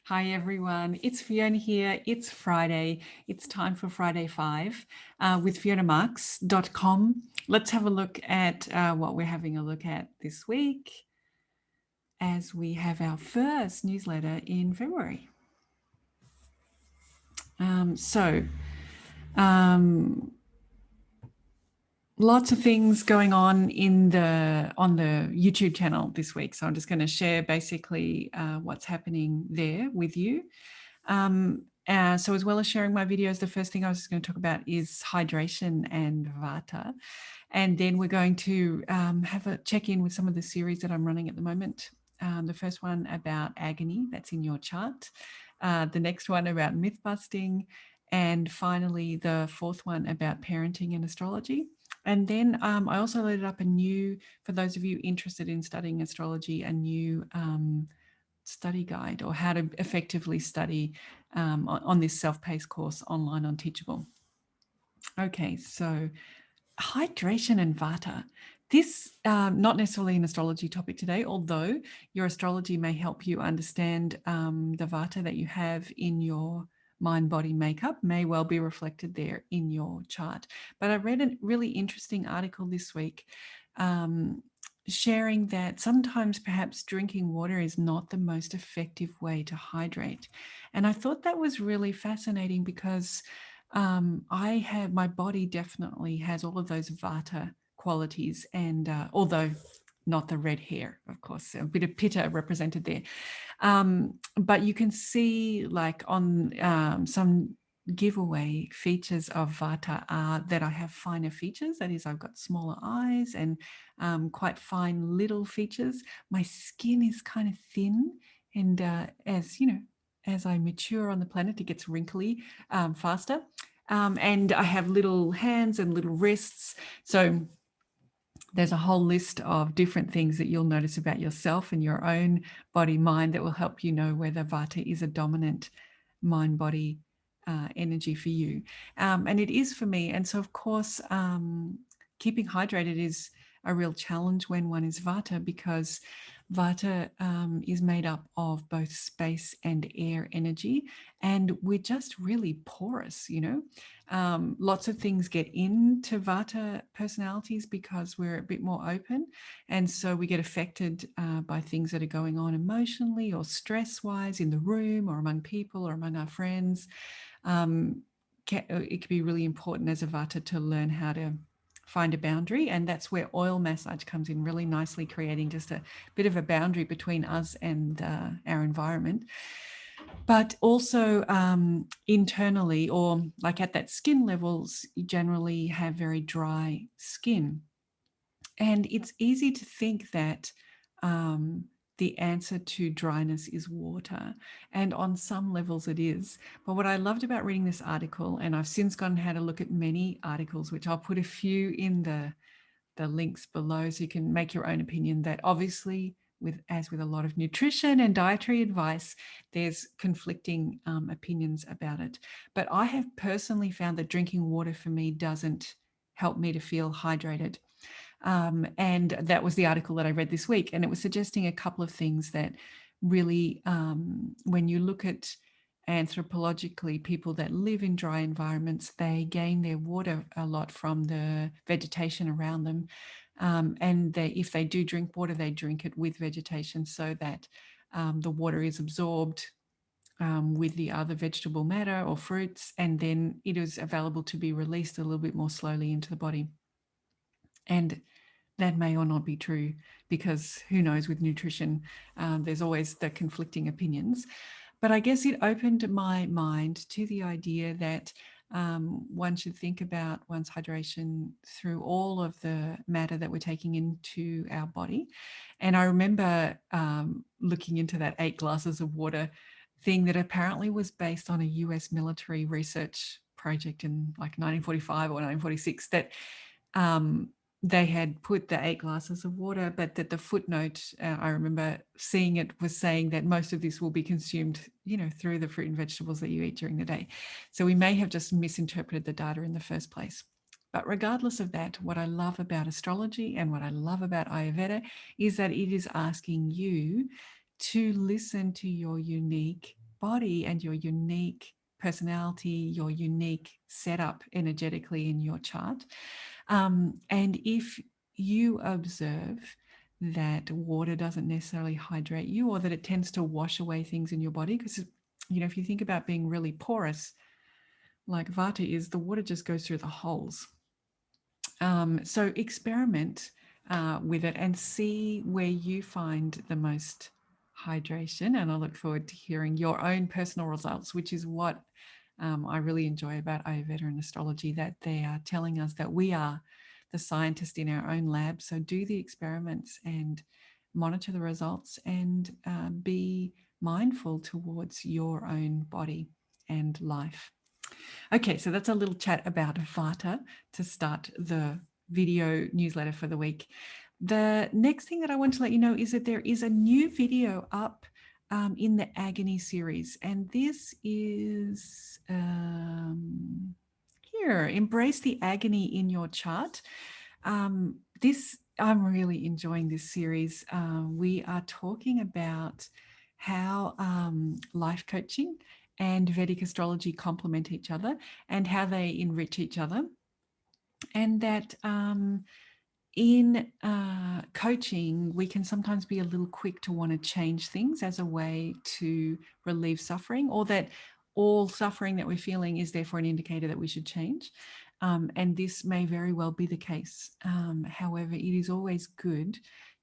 Hi everyone, it's Fiona here. It's Friday. It's time for Friday 5 with FionaMarks.com. Let's have a look at what we're having a look at this week as we have our first newsletter in February. Lots of things going on on the YouTube channel this week. So I'm just going to share basically what's happening there with you. So as well as sharing my videos, the first thing I was going to talk about is hydration and Vata. And then we're going to have a check-in with some of the series that I'm running at the moment. The first one about Agony, that's in your chart. The next one about myth busting. And finally, the fourth one about parenting and astrology. And then I also loaded up for those of you interested in studying astrology, a new study guide or how to effectively study on this self-paced course online on Teachable. Okay, so hydration and Vata. This, not necessarily an astrology topic today, although your astrology may help you understand the Vata that you have in your mind-body makeup may well be reflected there in your chart. But I read a really interesting article this week sharing that sometimes perhaps drinking water is not the most effective way to hydrate. And I thought that was really fascinating because my body definitely has all of those Vata qualities, and although not the red hair, of course, a bit of pitta represented there. But you can see like on some giveaway features of Vata are that I have finer features. That is, I've got smaller eyes and quite fine little features. My skin is kind of thin, and as you know, as I mature on the planet, it gets wrinkly faster. And I have little hands and little wrists. So there's a whole list of different things that you'll notice about yourself and your own body mind that will help you know whether Vata is a dominant mind body energy for you. And it is for me. And so, of course, keeping hydrated is a real challenge when one is Vata, because Vata is made up of both space and air energy, and we're just really porous, you know. Lots of things get into Vata personalities because we're a bit more open, and so we get affected by things that are going on emotionally or stress-wise in the room or among people or among our friends. It can be really important as a Vata to learn how to find a boundary, and that's where oil massage comes in really nicely, creating just a bit of a boundary between us and our environment. But also internally, or like at that skin levels, you generally have very dry skin, and it's easy to think that the answer to dryness is water. And on some levels it is. But what I loved about reading this article, and I've since gone and had a look at many articles, which I'll put a few in the links below so you can make your own opinion, that obviously, as with a lot of nutrition and dietary advice, there's conflicting opinions about it. But I have personally found that drinking water for me doesn't help me to feel hydrated. And that was the article that I read this week. And it was suggesting a couple of things that really, when you look at anthropologically, people that live in dry environments, they gain their water a lot from the vegetation around them. And if they do drink water, they drink it with vegetation so that the water is absorbed with the other vegetable matter or fruits, and then it is available to be released a little bit more slowly into the body. And that may or not be true, because who knows with nutrition, there's always the conflicting opinions. But I guess it opened my mind to the idea that one should think about one's hydration through all of the matter that we're taking into our body. And I remember looking into that 8 glasses of water thing that apparently was based on a US military research project in like 1945 or 1946, that they had put the 8 glasses of water, but that the footnote, I remember seeing it, was saying that most of this will be consumed, you know, through the fruit and vegetables that you eat during the day. So we may have just misinterpreted the data in the first place. But regardless of that, what I love about astrology and what I love about Ayurveda is that it is asking you to listen to your unique body and your unique personality, your unique setup energetically in your chart. And if you observe that water doesn't necessarily hydrate you, or that it tends to wash away things in your body, because, you know, if you think about being really porous, like Vata is, the water just goes through the holes. So experiment with it and see where you find the most hydration. And I look forward to hearing your own personal results, which is what I really enjoy about Ayurveda and astrology, that they are telling us that we are the scientist in our own lab. So do the experiments and monitor the results, and be mindful towards your own body and life. Okay, so that's a little chat about Vata to start the video newsletter for the week. The next thing that I want to let you know is that there is a new video up in the Agony series, and this is here, Embrace the Agony in Your Chart. I'm really enjoying this series. We are talking about how life coaching and Vedic astrology complement each other, and how they enrich each other. And that in coaching, we can sometimes be a little quick to want to change things as a way to relieve suffering, or that all suffering that we're feeling is therefore an indicator that we should change. And this may very well be the case. However, it is always good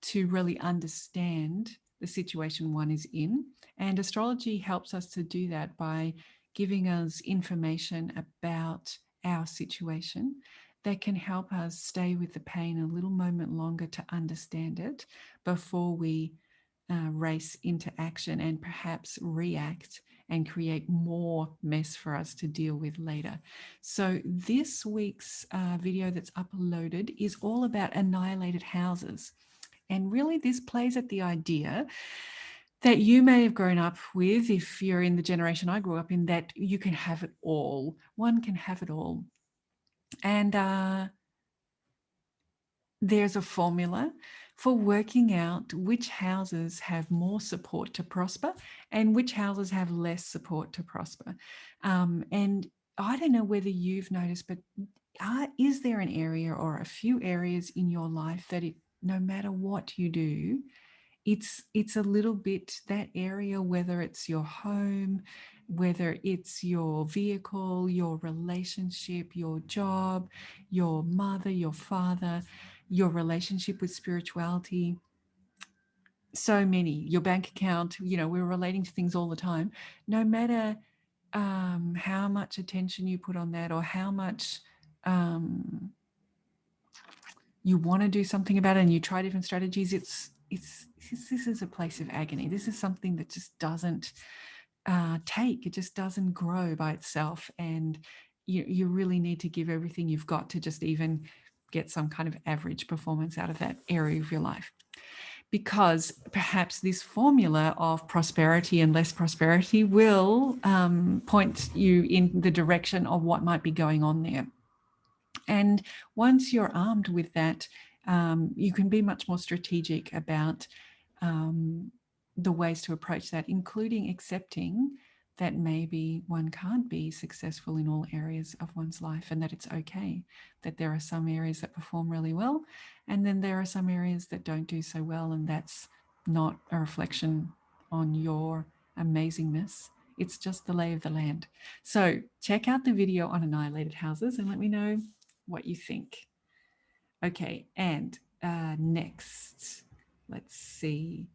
to really understand the situation one is in. And astrology helps us to do that by giving us information about our situation that can help us stay with the pain a little moment longer to understand it before we race into action and perhaps react and create more mess for us to deal with later. So this week's video that's uploaded is all about annihilated houses. And really this plays at the idea that you may have grown up with, if you're in the generation I grew up in, that you can have it all. One can have it all. And there's a formula for working out which houses have more support to prosper and which houses have less support to prosper. And I don't know whether you've noticed, but is there an area or a few areas in your life that no matter what you do, it's a little bit that area, whether it's your home, whether it's your vehicle, your relationship, your job, your mother, your father, your relationship with spirituality, so many, your bank account, you know, we're relating to things all the time. No matter how much attention you put on that, or how much you want to do something about it and you try different strategies, this is a place of agony. This is something that just doesn't it just doesn't grow by itself, and you really need to give everything you've got to just even get some kind of average performance out of that area of your life. Because perhaps this formula of prosperity and less prosperity will point you in the direction of what might be going on there. And once you're armed with that, you can be much more strategic about the ways to approach that, including accepting that maybe one can't be successful in all areas of one's life, and that it's okay, that there are some areas that perform really well, and then there are some areas that don't do so well, and that's not a reflection on your amazingness. It's just the lay of the land. So check out the video on annihilated houses and let me know what you think. Okay, and next, let's see.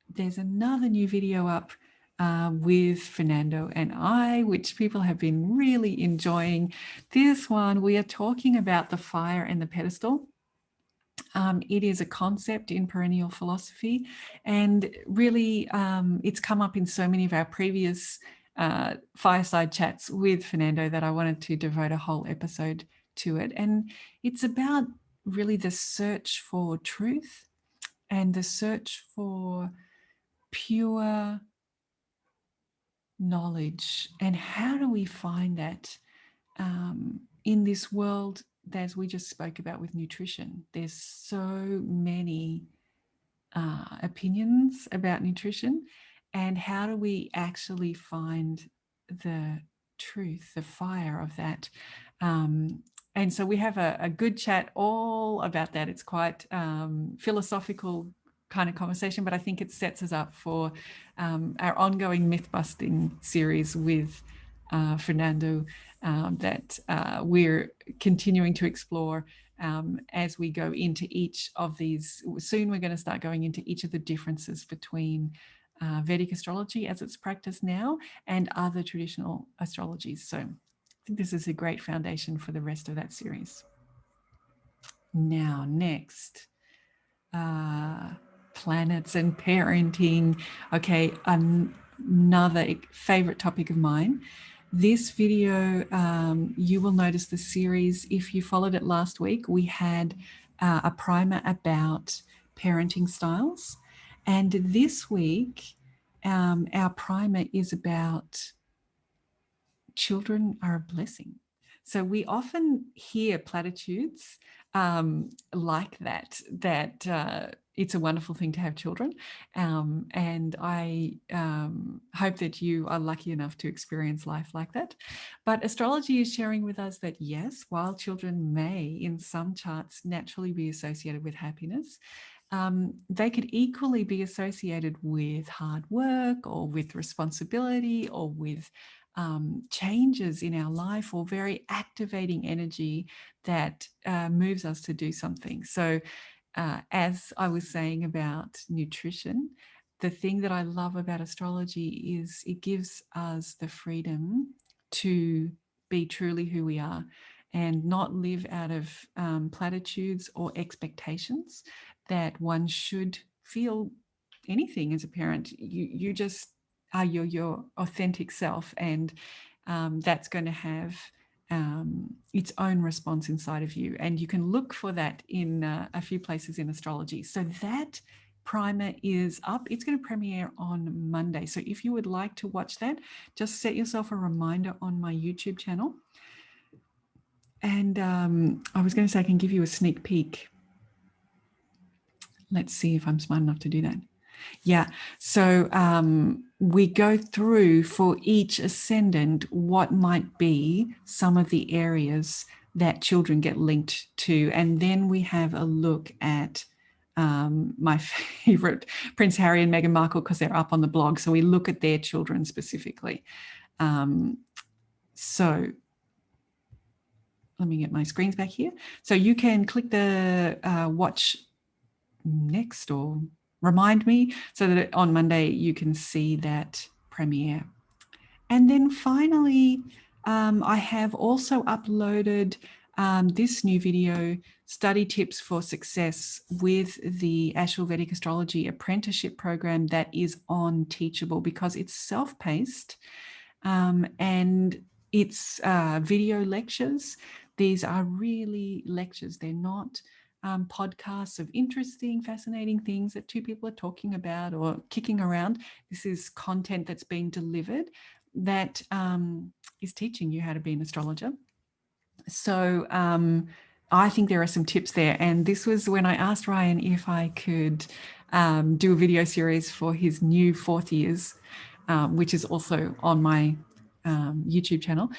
There's another new video up with Fernando and I, which people have been really enjoying. This one, we are talking about the fire and the pedestal. It is a concept in perennial philosophy, and really it's come up in so many of our previous fireside chats with Fernando that I wanted to devote a whole episode to it. And it's about really the search for truth and the search for pure knowledge. And how do we find that in this world, as we just spoke about with nutrition? There's so many opinions about nutrition, And how do we actually find the truth, the fire of that? And so we have a good chat all about that. It's quite philosophical kind of conversation, but I think it sets us up for our ongoing myth busting series with Fernando that we're continuing to explore as we go into each of these. Soon we're going to start going into each of the differences between Vedic astrology as it's practiced now and other traditional astrologies. So I think this is a great foundation for the rest of that series. Now, next, planets and parenting. Okay, another favorite topic of mine. This video, you will notice the series. If you followed it last week, we had a primer about parenting styles. And this week, our primer is about children are a blessing. So we often hear platitudes like that it's a wonderful thing to have children. And I hope that you are lucky enough to experience life like that. But astrology is sharing with us that yes, while children may in some charts naturally be associated with happiness, they could equally be associated with hard work or with responsibility or with changes in our life or very activating energy that moves us to do something. So as I was saying about nutrition, the thing that I love about astrology is it gives us the freedom to be truly who we are and not live out of platitudes or expectations that one should feel anything as a parent. You just are your authentic self, and that's going to have its own response inside of you. And you can look for that in a few places in astrology. So that primer is up. It's going to premiere on Monday. So if you would like to watch that, just set yourself a reminder on my YouTube channel. And I was going to say I can give you a sneak peek. Let's see if I'm smart enough to do that. Yeah. So we go through for each ascendant what might be some of the areas that children get linked to. And then we have a look at my favorite, Prince Harry and Meghan Markle, because they're up on the blog. So we look at their children specifically. So let me get my screens back here. So you can click the watch next or remind me so that on Monday you can see that premiere. And then finally, I have also uploaded this new video, Study Tips for Success, with the Asheville Vedic Astrology Apprenticeship program that is on Teachable, because it's self-paced and it's video lectures. These are really lectures. They're not podcasts of interesting, fascinating things that two people are talking about or kicking around. This is content that's being delivered that is teaching you how to be an astrologer. So I think there are some tips there. And this was when I asked Ryan if I could do a video series for his new 4th years, which is also on my YouTube channel.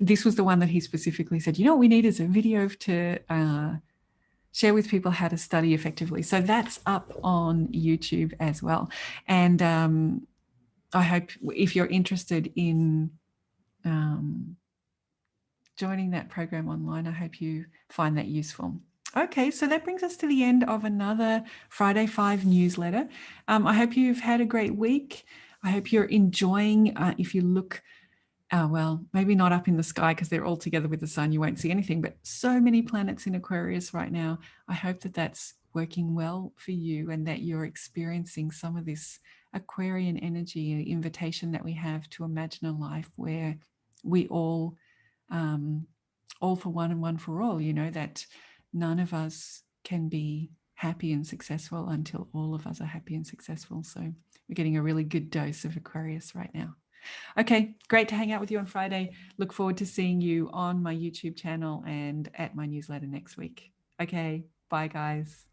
This was the one that he specifically said, you know what we need is a video to share with people how to study effectively. So that's up on YouTube as well. And I hope if you're interested in joining that program online, I hope you find that useful. Okay, so that brings us to the end of another Friday 5 newsletter. I hope you've had a great week. I hope you're enjoying, if you look, well, maybe not up in the sky because they're all together with the sun, you won't see anything, but so many planets in Aquarius right now. I hope that that's working well for you and that you're experiencing some of this Aquarian energy, an invitation that we have to imagine a life where we all for one and one for all, you know, that none of us can be happy and successful until all of us are happy and successful. So we're getting a really good dose of Aquarius right now. Okay, great to hang out with you on Friday. Look forward to seeing you on my YouTube channel and at my newsletter next week. Okay, bye guys.